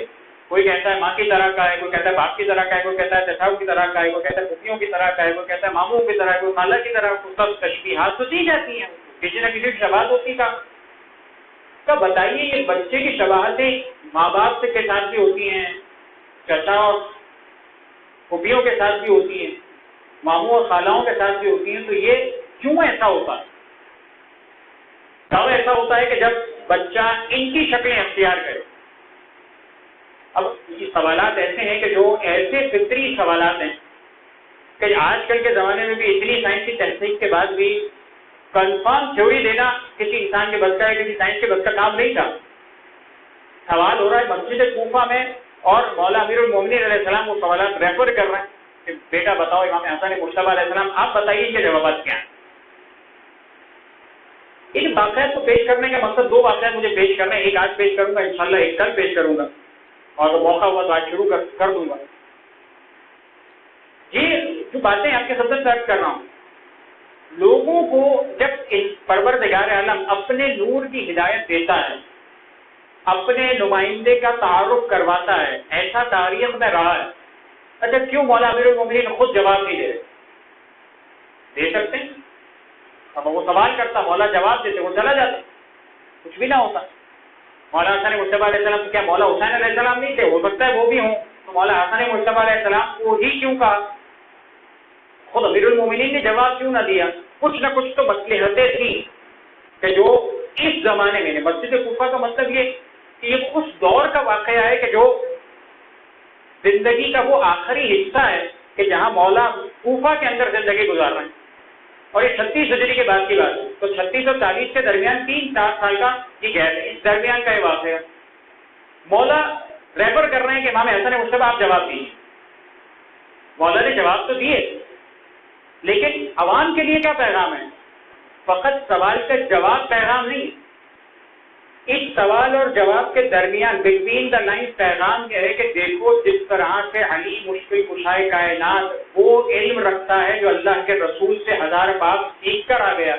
کوئی کہتا ہے ماں کی طرح کا ہے، کوئی کہتا ہے باپ کی طرح کا ہے، کوئی کہتا ہے چچاؤں کی طرح کا ہے، کوئی کہتا ہے پھوپھیوں کی طرح کا ہے، کوئی کہتا ہے ماموں کی طرح، کوئی خالہ کی طرح. سب تشبیہات تو دی جاتی ہیں، کسی نہ کسی شباہت ہوتی کا. تو بتائیے یہ بچے کی شباہتیں ماں باپ کے ساتھ بھی ہوتی ہیں، چچا اور پھوپھیوں کے ساتھ بھی ہوتی ہیں، ماموں اور خالاؤں کے ساتھ بھی ہوتی ہیں، تو یہ کیوں ایسا ہوتا ہے؟ کب ایسا ہوتا ہے کہ جب بچہ ان کی شکلیں اختیار کرے؟ اب یہ سوالات ایسے ہیں کہ جو ایسے فطری سوالات ہیں کہ آج کل کے زمانے میں بھی اتنی سائنس کی تحقیق کے بعد بھی کنفرم تھیوری دینا کسی انسان کے بس کا ہے، کسی سائنس کے بس کا کام نہیں تھا۔ سوال ہو رہا ہے مسجد کوفہ میں، اور مولا امیر المومنین علیہ السلام وہ سوالات ریفر کر رہے ہیں کہ بیٹا بتاؤ امام حسن مجتبی علیہ السلام آپ بتائیے ان کے جوابات کیا ہیں۔ ان واقعات کو پیش کرنے کا مقصد دو واقعات مجھے پیش کرنا ہے، ایک آج پیش کروں گا انشاءاللہ، ایک کل پیش کروں گا، اور موقع ہوا تو آج شروع کر دوں گا۔ یہ جو باتیں آپ کے سامنے درج کر رہا ہوں، لوگوں کو جب پروردگار عالم اپنے نور کی ہدایت دیتا ہے، اپنے نمائندے کا تعارف کرواتا ہے، ایسا تاریخ میں رہا ہے، اچھا کیوں مولا امیر المومنین خود جواب نہیں دے رہے؟ دے سکتے ہیں، اب وہ سوال کرتا، مولا جواب دیتے، وہ چلا جاتا، کچھ بھی نہ ہوتا۔ مولا حسن مجتبی علیہ السلام کیا مولا حسین علیہ السلام نہیں تھے؟ ہو سکتا ہے وہ بھی ہوں، تو مولا حسن مجتبی علیہ السلام کو ہی کیوں کہا؟ خود امیر المومنین نے جواب کیوں نہ دیا؟ کچھ نہ کچھ تو مصلحتیں تھیں کہ جو اس زمانے میں، مسجد کوفہ کا مطلب یہ کہ یہ اس دور کا واقعہ ہے کہ جو زندگی کا وہ آخری حصہ ہے کہ جہاں مولا کوفہ کے اندر زندگی گزار رہے ہیں، اور یہ 36 ہجری کے بعد کی بات ہے، تو 36 اور 40 کے درمیان 3-4 سال کا یہ گیپ ہے، اس درمیان کا یہ واقعہ ہے۔ مولا ریفر کر رہے ہیں کہ امام حسن مجتبی آپ جواب دیجیے۔ مولا نے جواب تو دیے، لیکن عوام کے لیے کیا پیغام ہے؟ فقط سوال کا جواب پیغام نہیں، اس سوال اور جواب کے درمیان بٹوین دا لائن پیغام یہ ہے کہ دیکھو جس طرح سے علی مشکل کشائے کائنات وہ علم رکھتا ہے جو اللہ کے رسول سے 1000 باب سیکھ کر آ گیا،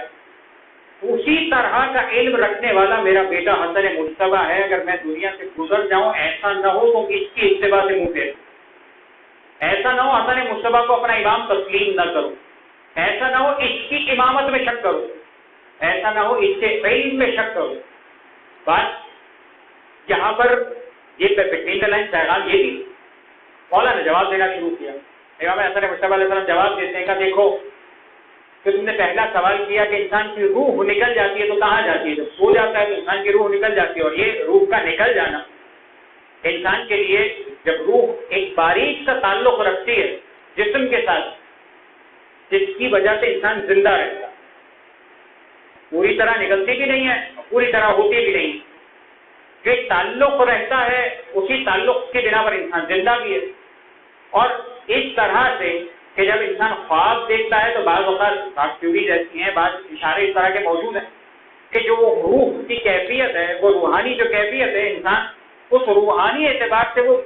اسی طرح کا علم رکھنے والا میرا بیٹا حسن مجتبی ہے۔ اگر میں دنیا سے گزر جاؤں ایسا نہ ہو تو اس کی اتباع سے منہ پھیر، ایسا نہ ہو حسن مجتبی کو اپنا امام تسلیم نہ کرو، ایسا نہ ہو اس کی امامت میں شک کرو، ایسا نہ ہو اس کے علم میں شک کرو۔ بات یہاں پر یہ بٹوین لائن پیغام یہ بھی مولا نے جواب دینا شروع کیا۔ امام حسن مجتبی علیہ السلام جواب دیتے ہیں کہ دیکھو کہ تم نے پہلا سوال کیا کہ انسان کی روح نکل جاتی ہے تو کہاں جاتی ہے؟ جب سو جاتا ہے تو انسان کی روح نکل جاتی ہے، اور یہ روح کا نکل جانا انسان کے لیے، جب روح ایک باریک سا تعلق رکھتی ہے جسم کے ساتھ جس کی وجہ سے انسان زندہ رہتا، پوری طرح نکلتی بھی نہیں ہے اور پوری طرح ہوتی بھی نہیں، جو ایک تعلق رہتا ہے اسی تعلق کے بنا پر انسان زندہ بھی ہے۔ اور اس طرح سے کہ جب انسان خواب دیکھتا ہے تو بعض اوقات تھیوریز ایسی ہیں، بعض اشارے اس طرح کے موجود ہیں کہ جو وہ روح کی کیفیت ہے، وہ روحانی جو کیفیت ہے، انسان اس روحانی اعتبار سے وہ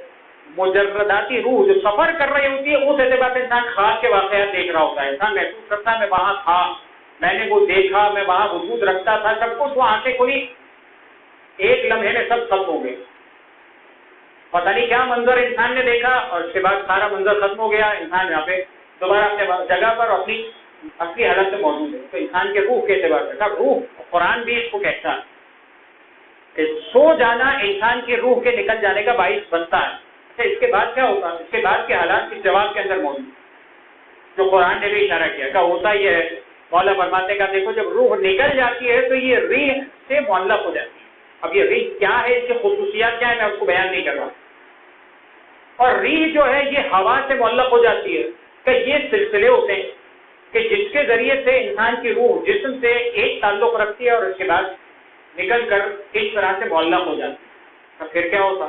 مجرداتی روح جو سفر کر رہی ہوتی ہے، اس اعتبار سے انسان خواب کے واقعات دیکھ رہا ہوتا ہے، انسان محسوس کرتا ہے میں وہاں تھا، میں نے وہ دیکھا، میں وہاں وجود رکھتا تھا، سب کچھ وہ آنکھیں کھلی، ایک لمحے میں سب ختم ہو گئے، پتہ نہیں کیا منظر انسان نے دیکھا، اور اس کے بعد سارا منظر ختم ہو گیا، انسان یہاں پہ دوبارہ اپنے جگہ پر اپنی اصلی حالت میں موجود ہے۔ تو انسان کے روح کے اعتبار سے روح، قرآن بھی اس کو کہتا ہے کہ سو جانا انسان کی روح کے نکل جانے کا باعث بنتا ہے۔ اچھا اس کے بعد کیا ہوتا ہے؟ اس کے بعد کے حالات اس جواب کے اندر موجود جو قرآن نے بھی اشارہ کیا کہ ہوتا یہ ہے، مولا فرماتے کا دیکھو جب روح نکل جاتی ہے تو یہ ریح سے معلق ہو جاتی ہے۔ اب یہ ریح کیا ہے، اس کی خصوصیات کیا ہے، میں اس کو بیان نہیں کر رہا، اور ریح جو ہے یہ ہوا سے معلق ہو جاتی ہے کہ یہ سلسلے ہوتے ہیں کہ جس کے ذریعے سے انسان کی روح جسم سے ایک تعلق رکھتی ہے اور اس کے بعد نکل کر اس طرح سے معلق ہو جاتی ہے۔ اب پھر کیا ہوتا؟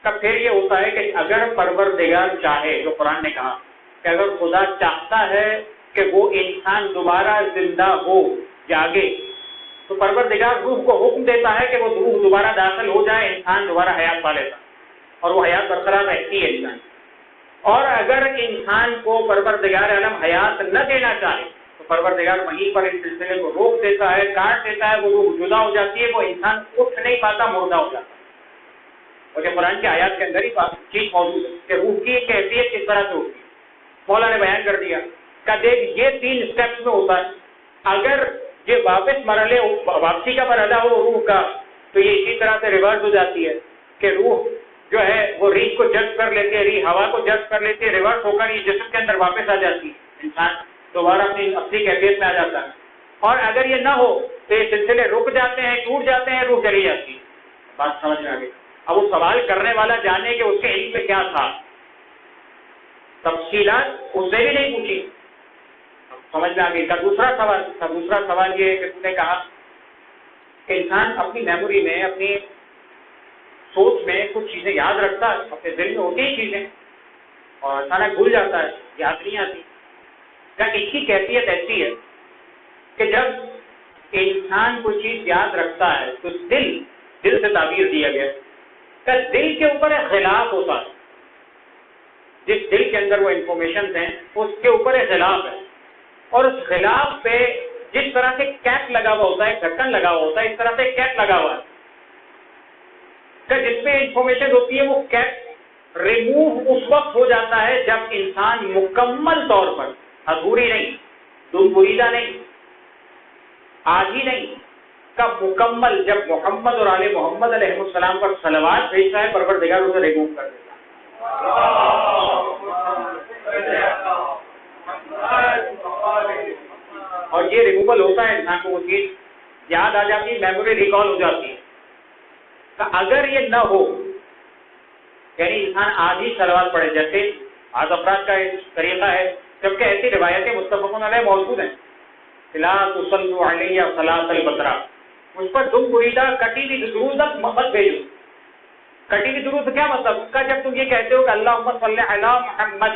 تب پھر یہ ہوتا ہے کہ اگر پروردگار چاہے، جو قرآن نے کہا کہ اگر خدا چاہتا ہے کہ وہ انسان دوبارہ زندہ ہو، جاگے، تو پروردگار روح کو حکم دیتا ہے کہ وہ روح دوبارہ داخل ہو جائے، انسان دوبارہ حیات پا لیتا اور وہ حیات برقرار رہتی ہے انسان۔ اور اگر انسان کو پروردگار عالم حیات نہ دینا چاہے تو پروردگار وہیں پر اس سلسلے کو روک دیتا ہے، کاٹ دیتا ہے، وہ روح جدا ہو جاتی ہے، وہ انسان اٹھ نہیں پاتا، مردہ ہو جاتا ہے۔ اور یہ قرآن کی آیات کے اندر ہی چیز موجود ہے کہ روح کی کیفیت کس طرح سے ہوتی ہے۔ مولا نے بیان کر دیا کہ دیکھ یہ 3 اسٹیپس میں ہوتا ہے، اگر یہ واپسی کا مرحلہ ہو روح کا تو یہ اسی طرح سے ریورس ہو جاتی ہے کہ روح جو ہے وہ ریح کو جذب کر لیتی ہے، ریح ہوا کو جذب کر لیتی ہے، ریورس ہو کر یہ جسم کے اندر واپس آ جاتی ہے، انسان دوبارہ اپنی اصلی کیفیت میں آ جاتا ہے۔ اور اگر یہ نہ ہو تو یہ سلسلے رک جاتے ہیں، ٹوٹ جاتے ہیں، روح چلی جاتی ہے۔ بات سمجھ میں آ گئی؟ اب وہ سوال کرنے والا جانے کہ اس کے علم میں کیا تھا، تفصیلات اس سے بھی نہیں پوچھی، سمجھ میں آ گئی؟ دوسرا سوال یہ ہے کہ تم نے کہا کہ انسان اپنی میموری میں، اپنی سوچ میں کچھ چیزیں یاد رکھتا ہے، اپنے دل میں ہوتی ہی چیزیں، اور اچانک بھول جاتا ہے، یاد نہیں آتی۔ کیا اس کی کیفیت ایسی ہے کہ جب انسان کوئی چیز یاد رکھتا ہے تو دل سے تعبیر دیا گیا کہ دل کے اوپر ایک غلاف ہوتا ہے، جس دل کے اندر وہ انفارمیشن ہیں اس کے اوپر ایک غلاف ہے، اور اس غلاف پہ جس طرح سے کیپ لگا ہوا ہوتا ہے، ڈھکن لگا ہوا ہوتا ہے، اس طرح سے کیپ لگا ہوا ہے کہ جس میں انفارمیشن ہوتی ہے، وہ کیپ ریموو اس وقت ہو جاتا ہے جب انسان مکمل طور پر، ادھوری نہیں، دم بریدہ نہیں، آدھی نہیں، کا مکمل، جب محمد اور آل محمد علیہ السلام پر صلوات بھیجتا ہے، پروردگار اسے ریموو کر دیتا ہے، اور یہ ریموول ہوتا ہے، انسان کو وہ چیز یاد آ جاتی ہے، میموری ریکال ہو جاتی ہے۔ تو اگر یہ نہ ہو، یعنی انسان آدھی صلوات پڑھے، جیسے بعض افراد کا ایک طریقہ ہے، جبکہ ایسی روایتیں متفق علیہ موجود ہیں، لا تصلوا علیہ صلاۃ البترا، مجھ پر دم بریدہ کٹی ہوئی درود مت بھیجو۔ کٹی ہوئی درود کیا مطلب کا؟ جب تم یہ کہتے ہو کہ اللہم صلی علی محمد،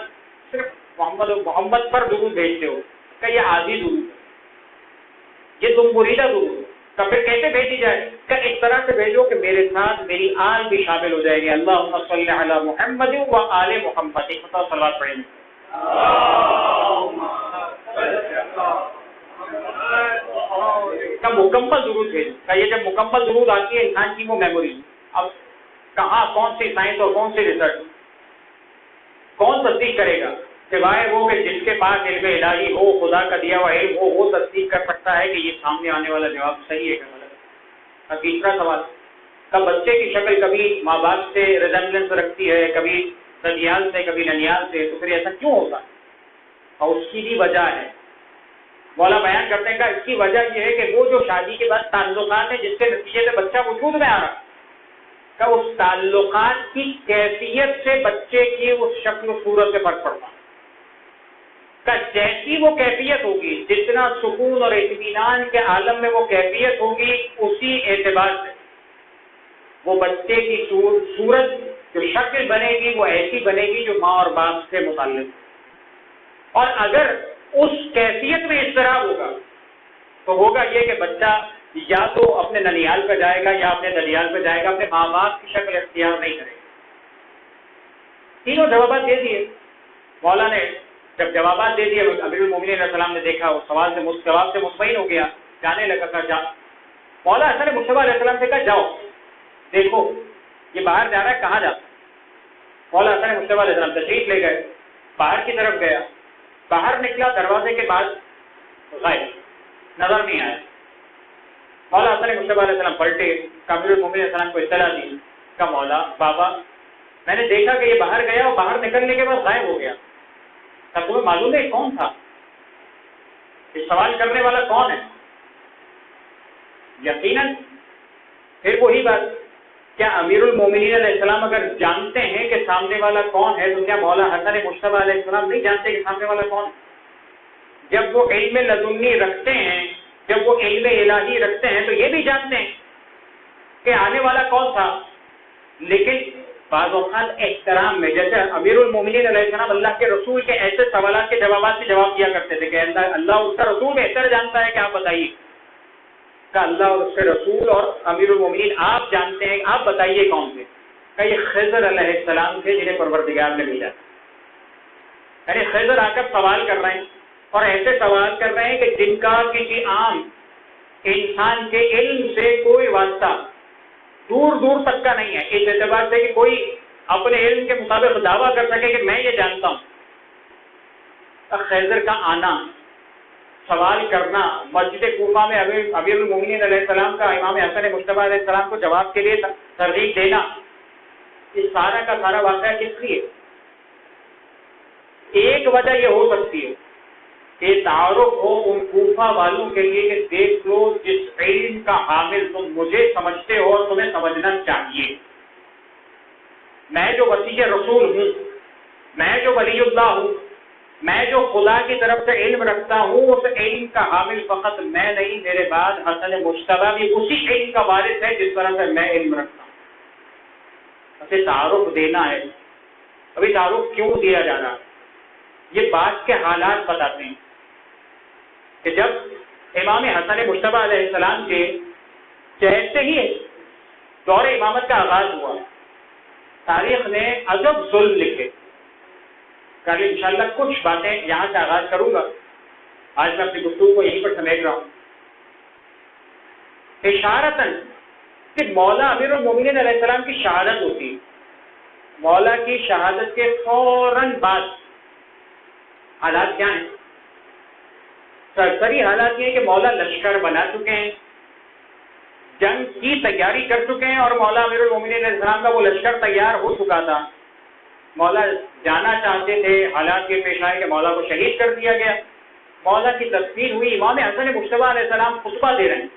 صرف محمد پر درود بھیجتے ہو، کہ یہ آدھی درود ہے، یہ دم بریدہ درود، تو پھر کیسے بھیجی جائے؟ کہ اس طرح سے بھیجو کہ میرے ساتھ میری آل بھی شامل ہو جائے گی، اللہم صلی علی محمد و آل محمد، ایک مطلب صلوات پڑھیں گے، کا مکمل درود بھیجو۔ کہ یہ جب مکمل درود آتی ہے انسان کی وہ میموری، اب کہاں کون سی سائنس اور کون سی ریسرچ، کون تصدیق کرے گا؟ سوائے وہ کہ جس کے پاس علم الہی ہو، خدا کا دیا ہوا علم ہو، وہ تصدیق کر سکتا ہے کہ یہ سامنے آنے والا جواب صحیح ہے کہ غلط۔ اب تیسرا سوال، کب بچے کی شکل کبھی ماں باپ سے ریزمبلنس رکھتی ہے، کبھی ددیال سے، کبھی ننیال سے، تو پھر ایسا کیوں ہوتا ہے؟ اور اس کی بھی وجہ ہے، مولا بیان کرتے ہیں کہ اس کی وجہ یہ ہے کہ وہ جو شادی کے بعد تعلقات ہیں جس کے نتیجے سے بچہ وجود میں آ رہا ہے، کہ اس تعلقات کی کیفیت سے بچے کی اس شکل و صورت سے فرق پڑتا ہے، کہ جیسی وہ کیفیت ہوگی، جتنا سکون اور اطمینان کے عالم میں وہ کیفیت ہوگی، اسی اعتبار سے وہ بچے کی صورت جو شکل بنے گی وہ ایسی بنے گی جو ماں اور باپ سے متعلق ہے۔ اور اگر اس کیفیت میں اضطراب ہوگا تو ہوگا یہ کہ بچہ یا تو اپنے ننیال پہ جائے گا یا اپنے ددیال پہ جائے گا، اپنے ماں باپ کی شکل اختیار نہیں کرے گا۔ تینوں جوابات دے دیے مولا نے، جب جوابات دے دیے امیر المومنین علیہ السلام نے دیکھا، اس سوال سے جواب سے مطمئن ہو گیا، جانے لگا، کہا جا۔ مولا حسن مصطفیٰ علیہ السلام سے کہا جاؤ دیکھو یہ باہر جا رہا ہے، کہاں جاتا ہے؟ مولا حسن مصطفیٰ علیہ السلام تشریف لے گئے، باہر کی طرف گیا، باہر نکلا، دروازے کے بعد غائب، نظر نہیں آیا۔ مولا حسن مصطفیٰ علیہ السلام پلٹے، امیر المومنین علیہ السلام کو اطلاع دی، کہا مولا بابا میں نے دیکھا کہ یہ باہر گیا اور باہر نکلنے کے بعد غائب ہو گیا، تب تمہیں معلوم ہے کون تھا؟ یہ سوال کرنے والا کون ہے؟ یقیناً پھر وہی بات، کیا امیر المومنین علیہ السلام اگر جانتے ہیں کہ سامنے والا کون ہے تو کیا مولا حسن مصطفیٰ علیہ السلام نہیں جانتے کہ سامنے والا کون ہے؟ جب وہ علم لدنی رکھتے ہیں، جب وہ علم الہی رکھتے ہیں تو یہ بھی جانتے ہیں کہ آنے والا کون تھا، لیکن بعض اوقات احترام میں، جیسے امیر المومنین علیہ السلام اللہ کے رسول کے ایسے سوالات کے جوابات سے جواب دیا کرتے تھے کہ اللہ اس کا رسول بہتر جانتا ہے کہ آپ بتائیے، کہ اللہ اور اس کے رسول اور امیر المومنین آپ جانتے ہیں، آپ بتائیے کون تھے؟ کہ یہ خضر علیہ السلام تھے جنہیں پروردگار نے بھیجا، یعنی خضر آ کر سوال کر رہے ہیں، اور ایسے سوال کر رہے ہیں کہ جن کا کسی عام انسان کے علم سے کوئی واسطہ دور دور تک کا نہیں ہے، اس اعتبار سے کہ کوئی اپنے علم کے مطابق دعویٰ کر سکے کہ میں یہ جانتا ہوں۔ خضر کا آنا سوال کرنا، مسجد کوفہ میں امیر المومنین علیہ السلام کا امام حسن مجتبیٰ علیہ السلام کو جواب کے لیے ترغیب دینا، اس سارا کا سارا واقعہ کس لیے؟ ایک وجہ یہ ہو سکتی ہے کہ تعارف ہو ان کوفہ والوں کے لیے کہ دیکھ لو جس علم کا حامل تم مجھے سمجھتے ہو اور تمہیں سمجھنا چاہیے، میں جو وصی رسول ہوں، میں جو ولی اللہ ہوں، میں جو خدا کی طرف سے علم رکھتا ہوں، اس علم کا حامل فقط میں نہیں، میرے بعد حسن مجتبیٰ بھی اسی علم کا وارث ہے جس طرح سے میں علم رکھتا ہوں۔ اسے تعارف دینا ہے۔ ابھی تعارف کیوں دیا جا رہا ہے؟ یہ بات کے حالات بتاتے ہیں کہ جب امام حسن مجتبیٰ علیہ السلام کے جیسے ہی دور امامت کا آغاز ہوا، تاریخ نے عجب ظلم لکھے۔ کل انشاءاللہ کچھ باتیں یہاں سے آغاز کروں گا، آج میں اپنی گفتگو کو یہیں پر سمیٹ رہا ہوں۔ اشارتاً کہ مولا امیر المومنین علیہ السلام کی شہادت ہوتی، مولا کی شہادت کے فوراً بعد حالات کیا ہیں؟ سرسری حالات یہ ہیں کہ مولا لشکر بنا چکے ہیں، جنگ کی تیاری کر چکے ہیں، اور مولا امیر المومنین علیہ السلام کا وہ لشکر تیار ہو چکا تھا۔ مولا جانا چاہتے تھے، حالات یہ پیش آئے کہ مولا کو شہید کر دیا گیا، مولا کی تدفین ہوئی، امام حسن مجتبیٰ علیہ السلام خطبہ دے رہے ہیں،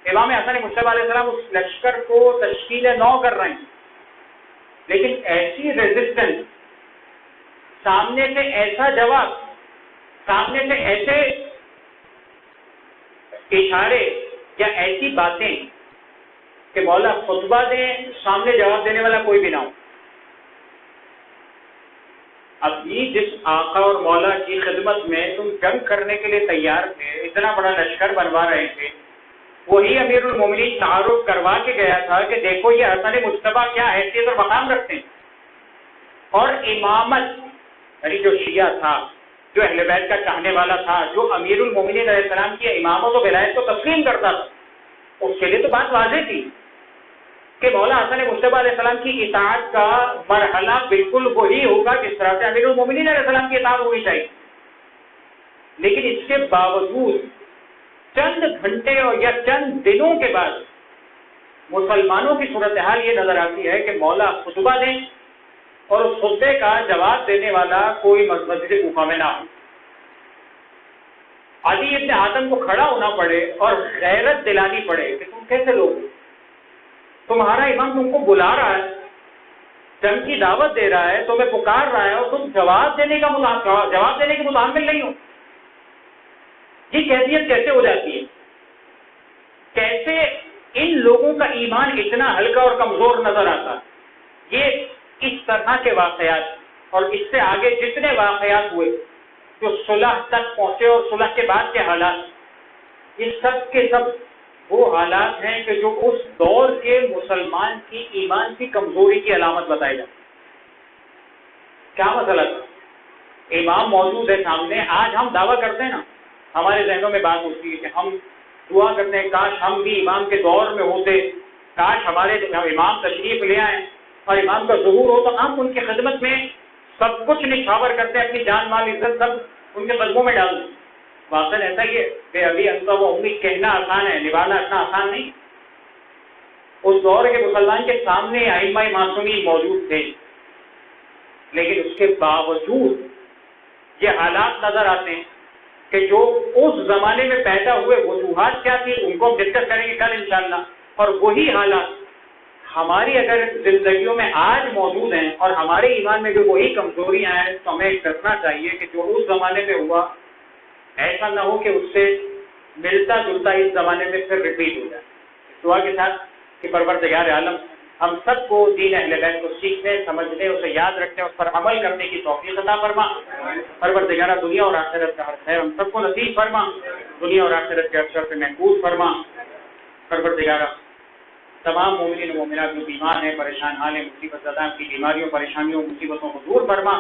امام حسن مجتبیٰ علیہ السلام اس لشکر کو تشکیل نو کر رہے ہیں، لیکن ایسی ریزسٹنس، سامنے سے ایسا جواب، سامنے سے ایسے اشارے یا ایسی باتیں کہ مولا خطبہ دیں، سامنے جواب دینے والا کوئی بھی نہ ہو۔ اب یہ جس آقا اور مولا کی خدمت میں تم جنگ کرنے کے لیے تیار تھے، اتنا بڑا لشکر بنوا رہے تھے، وہی امیر المومنین تعارف کروا کے گیا تھا کہ دیکھو یہ حسن مجتبیٰ کیا حیثیت اور مقام رکھتے ہیں، اور امامت یعنی جو شیعہ تھا، جو اہل بیت کا چاہنے والا تھا، جو امیر المومنین علیہ السلام کی امامت و ولایت کو تسلیم کرتا تھا، اس کے لیے تو بات واضح تھی کہ مولا حسن مجتبیٰ علیہ السلام کی اطاعت کا مرحلہ بالکل وہی ہوگا جس طرح سے امیر المومنین علیہ السلام کی اطاعت ہونی چاہیے۔ لیکن اس کے باوجود چند گھنٹے اور یا چند دنوں کے بعد مسلمانوں کی صورتحال یہ نظر آتی ہے کہ مولا خطبہ دیں اور اس خطبے کا جواب دینے والا کوئی مسجد کوفہ میں نہ ہو۔ عدی ابن حاتم کو کھڑا ہونا پڑے اور غیرت دلانی پڑے کہ تم کیسے لوگ، تمہارا امام تم کو بلا رہا ہے، جنگ کی دعوت دے رہا ہے، تمہیں پکار رہا ہے، اور تم جواب دینے کے متحمل نہیں ہو۔ یہ کیفیت کیسے ہو جاتی ہے؟ کیسے ان لوگوں کا ایمان اتنا ہلکا اور کمزور نظر آتا؟ یہ اس طرح کے واقعات اور اس سے آگے جتنے واقعات ہوئے جو صلح تک پہنچے اور صلح کے بعد کے حالات، یہ سب کے سب وہ حالات ہیں کہ جو اس دور کے مسلمان کی ایمان کی کمزوری کی علامت بتائی جاتی۔ کیا مسئلہ تھا؟ امام موجود ہے سامنے، آج ہم دعویٰ کرتے ہیں نا، ہمارے ذہنوں میں بات ہوتی ہے کہ ہم دعا کرتے ہیں کاش ہم بھی امام کے دور میں ہوتے، کاش ہمارے امام تشریف لے آئیں اور امام کا ظہور ہو تو ہم ان کی خدمت میں سب کچھ نچھاور کرتے ہیں، اپنی جان مال عزت سب ان کے قدموں میں ڈال دیں۔ واقعہ ایسا ہی ہے کہ ابھی انتا وہ امید کہنا آسان ہے، نبھانا اتنا آسان نہیں۔ اس دور کے مسلمان کے سامنے ائمہ معصومین موجود تھے، لیکن اس کے باوجود یہ حالات نظر آتے ہیں کہ جو اس زمانے میں پیدا ہوئے وجوہات کیا تھی ان کو ہم ڈسکس کریں گے کل انشاءاللہ، اور وہی حالات ہماری اگر زندگیوں میں آج موجود ہیں اور ہمارے ایمان میں جو وہی کمزوریاں ہیں تو ہمیں کرنا چاہیے کہ جو اس زمانے میں ہوا ایسا نہ ہو کہ اس سے ملتا جلتا اس زمانے میں پھر ریپیٹ ہو جائے۔ دعا کے ساتھ کہ پروردگار عالم ہم سب کو دین اہل بیت کو سیکھنے، سمجھنے، اسے یاد رکھنے، اس پر عمل کرنے کی توفیق عطا فرما۔ پروردگار دنیا اور آخرت کا ہر خیر ہم سب کو نصیب فرما، دنیا اور آخرت کے افسر سے محفوظ فرما۔ پروردگار تمام مومنین و مومنات جو بیمار ہیں، پریشان حال ہیں، مصیبت زدہ کی بیماریوں، پریشانیوں، مصیبتوں کو دور فرما۔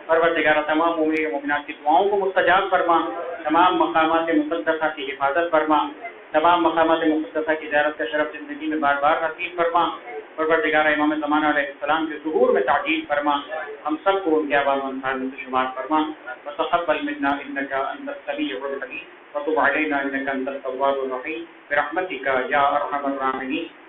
پروردگار تمام مومنین و مومنات کی دعاؤں کو مستجاب فرما، تمام مقامات مقدسہ کی حفاظت فرما، تمام مقامات مقدسہ کی زیارت کا شرف زندگی میں بار بار نصیب فرما۔ پروردگار امام زمانہ علیہ السلام کے ظہور میں تعجیل فرما، ہم سب کو ان کے عوام انصار میں سے شمار فرما، وتقبل منا انك انت السميع العليم وتب علينا انك انت التواب الرحيم برحمتك يا ارحم الراحمين